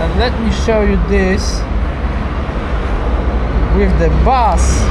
And let me show you this with the bus.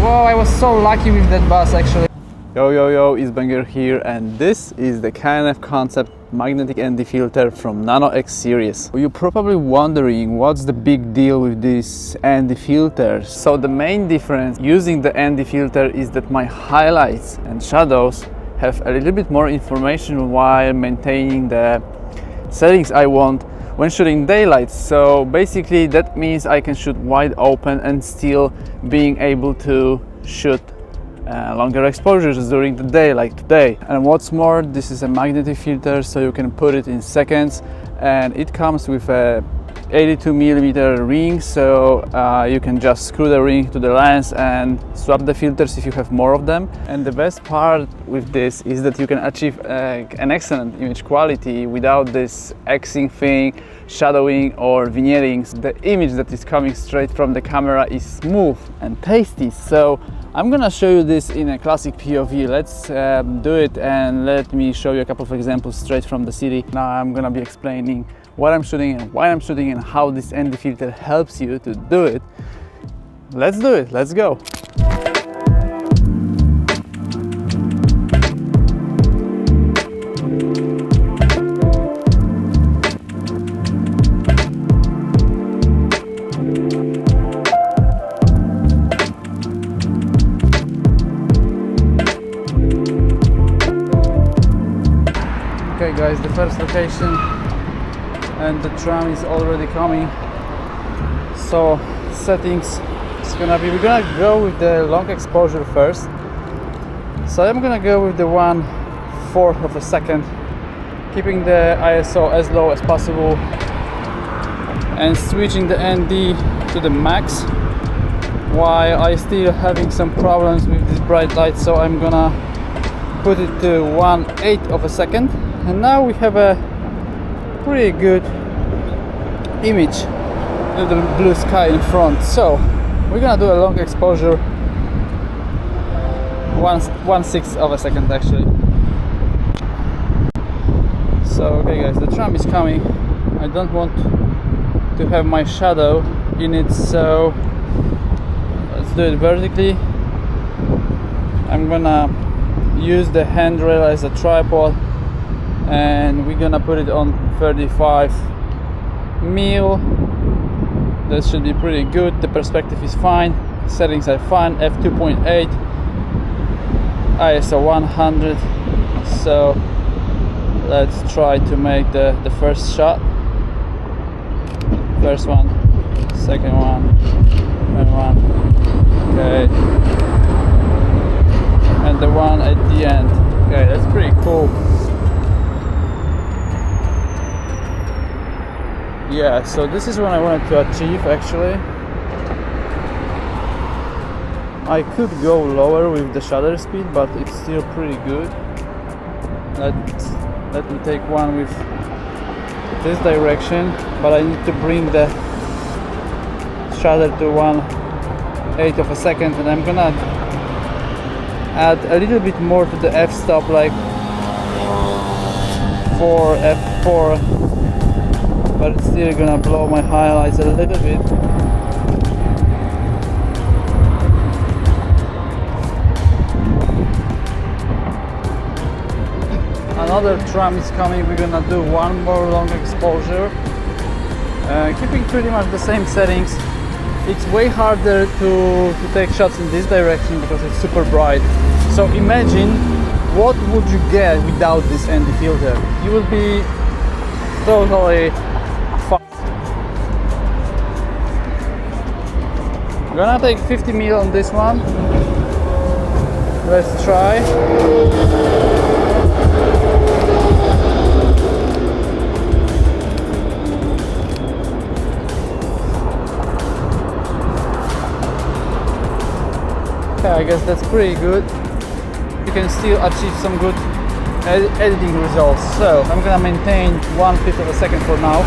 Whoa, I was so lucky with that bus actually. Yo, eastbanger here, and this is the K&F Concept magnetic ND filter from Nano X series. You're probably wondering what's the big deal with these ND filters. So the main difference using the ND filter is that my highlights and shadows have a little bit more information while maintaining the settings I want when shooting daylight. So basically that means I can shoot wide open and still being able to shoot longer exposures during the day, like today. And what's more, this is a magnetic filter, so you can put it in seconds, and it comes with a 82mm ring, so you can just screw the ring to the lens and swap the filters if you have more of them. And the best part with this is that you can achieve an excellent image quality without this Xing thing, shadowing or vignetting. The image that is coming straight from the camera is smooth and tasty. So I'm gonna show you this in a classic POV. Let's do it, and let me show you a couple of examples straight from the city. Now I'm gonna be explaining what I'm shooting and why I'm shooting and how this ND filter helps you to do it. Let's do it, let's go. Okay guys, the first location, and the tram is already coming. So settings, we're gonna go with the long exposure first. So I'm gonna go with the 1/4 of a second, keeping the ISO as low as possible and switching the ND to the max, while I still having some problems with this bright light, so I'm gonna put it to 1/8 of a second. And now we have a pretty good image with the blue sky in front. So we're gonna do a long exposure, 1/6 of a second actually. So okay guys, the tram is coming. I don't want to have my shadow in it, so let's do it vertically. I'm gonna use the handrail as a tripod, and we're gonna put it on 35mm. That should be pretty good. The perspective is fine, settings are fine, f2.8, ISO 100. So let's try to make the first shot. First one, second one, third one, okay, and the one at the end. Okay, that's pretty cool. Yeah, so this is what I wanted to achieve actually. I could go lower with the shutter speed, but it's still pretty good. Let me take one with this direction, but I need to bring the shutter to 1/8 of a second, and I'm gonna add a little bit more to the f-stop, like f4, but it's still gonna blow my highlights a little bit. Another tram is coming. We're gonna do one more long exposure, keeping pretty much the same settings. It's way harder to take shots in this direction because it's super bright. So imagine what would you get without this ND filter. You would be totally fucked. I'm gonna take 50mm on this one. Let's try. I guess that's pretty good. You can still achieve some good editing results. So I'm gonna maintain 1/5 of a second for now.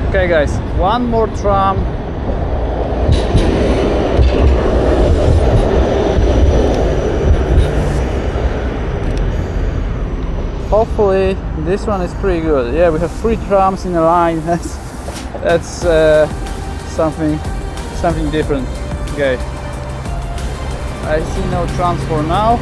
Okay guys, one more tram. hopefully this one is pretty good. Yeah, we have 3 trams in a line. That's something different. Okay, I see no trams for now.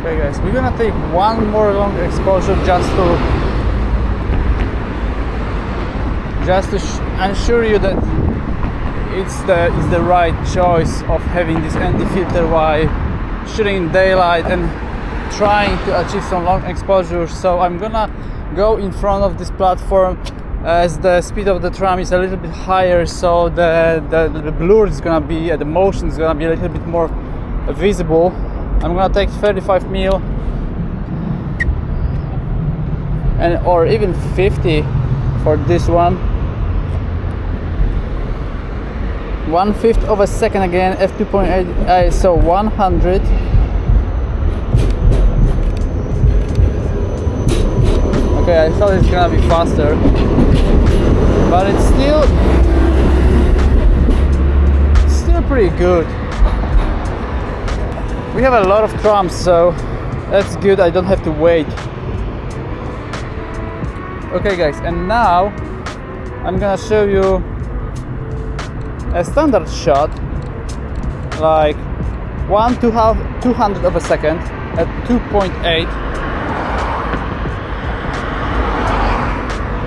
Okay guys, we're gonna take one more long exposure just to ensure you that it's the right choice of having this ND filter while shooting in daylight and trying to achieve some long exposure. So I'm gonna go in front of this platform as the speed of the tram is a little bit higher, so the blur is gonna be, the motion is gonna be a little bit more visible. I'm gonna take 35mm or even 50 for this one. 1/5 of a second again, f2.8 ISO 100. Okay, I thought it's gonna be faster, but it's still pretty good. We have a lot of trams, so that's good. I don't have to wait. Okay guys, and now I'm gonna show you a standard shot, like 1/200 of a second at 2.8.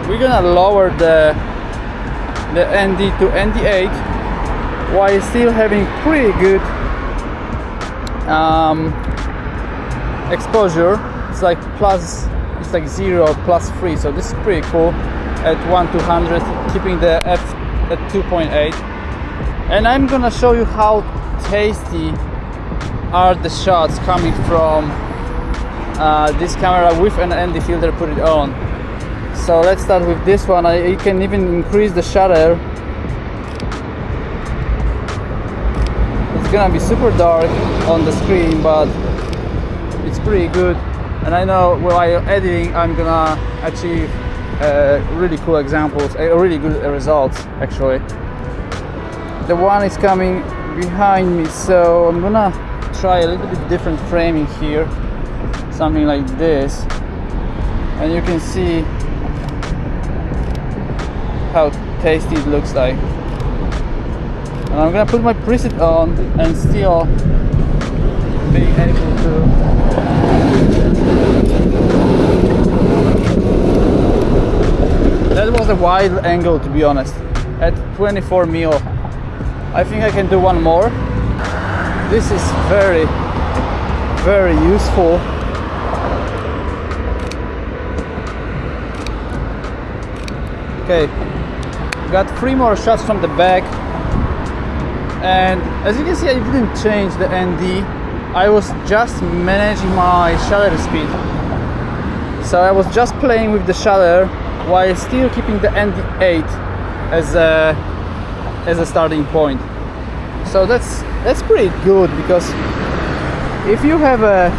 We're gonna lower the ND to ND8 while still having pretty good exposure. It's like 0 +3, so this is pretty cool at 1/200, keeping the f at 2.8. And I'm gonna show you how tasty are the shots coming from this camera with an ND filter put it on. So let's start with this one. You can even increase the shutter. It's gonna be super dark on the screen, but it's pretty good. And I know while editing I'm gonna achieve really cool examples, really good results actually. The one is coming behind me, so I'm gonna try a little bit different framing here, something like this, and you can see how tasty it looks like. And I'm gonna put my preset on and still being able to that was a wide angle, to be honest, at 24mm. I think I can do one more. This is very, very useful. Okay, got 3 more shots from the back, and as you can see I didn't change the ND. I was just managing my shutter speed, so I was just playing with the shutter while still keeping the ND8 as a starting point. So that's pretty good, because if you have a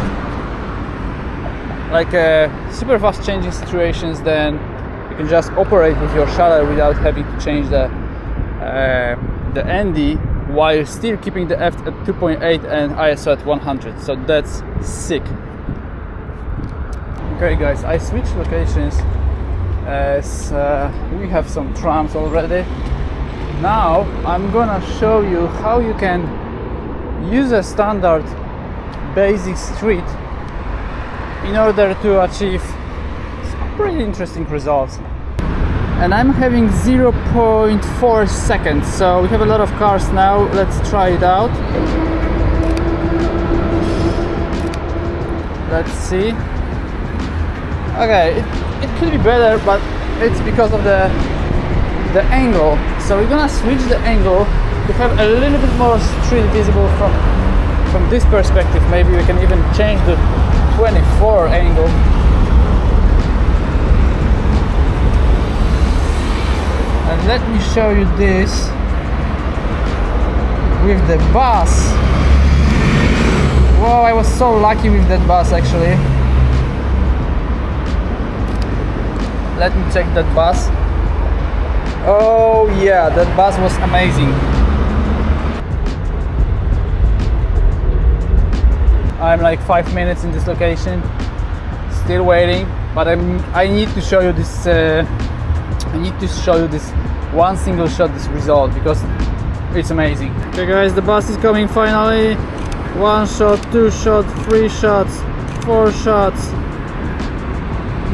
super fast changing situations, then you can just operate with your shutter without having to change the ND while still keeping the f at 2.8 and ISO at 100. So that's sick. Okay guys, I switched locations as we have some trams already. Now I'm gonna show you how you can use a standard basic street in order to achieve some pretty interesting results. And I'm having 0.4 seconds, so we have a lot of cars now. Let's try it out. Let's see. Okay, it could be better, but it's because of the angle. So we're gonna switch the angle to have a little bit more street visible from this perspective. Maybe we can even change the 24 angle. And let me show you this with the bus. Wow, I was so lucky with that bus actually. Let me check that bus. Oh yeah, that bus was amazing. I'm like 5 minutes in this location, still waiting, but I need to show you this. I need to show you this one single shot, this result, because it's amazing. Okay guys, the bus is coming finally. 1 shot, 2 shots, 3 shots, 4 shots.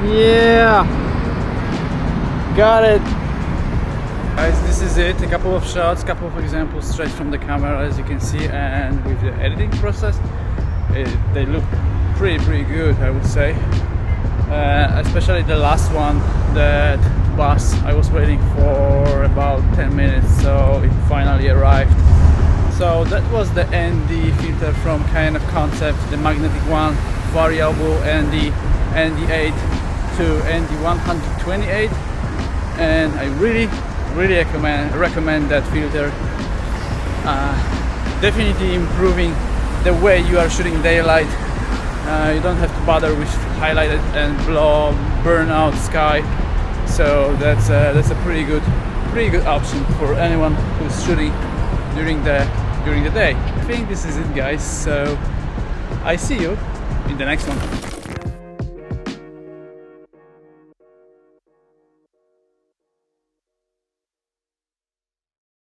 Yeah, got it. Guys, this is it. A couple of shots, couple of examples straight from the camera, as you can see, and with the editing process, they look pretty good, I would say. Especially the last one, that bus, I was waiting for about 10 minutes, so it finally arrived. So that was the ND filter from K&F Concept, the magnetic one, Variable ND8 to ND128, and I really recommend that filter. Definitely improving the way you are shooting daylight. You don't have to bother with highlighted and burn out sky. So that's a pretty good option for anyone who's shooting during the day. I think this is it, guys. So I see you in the next one.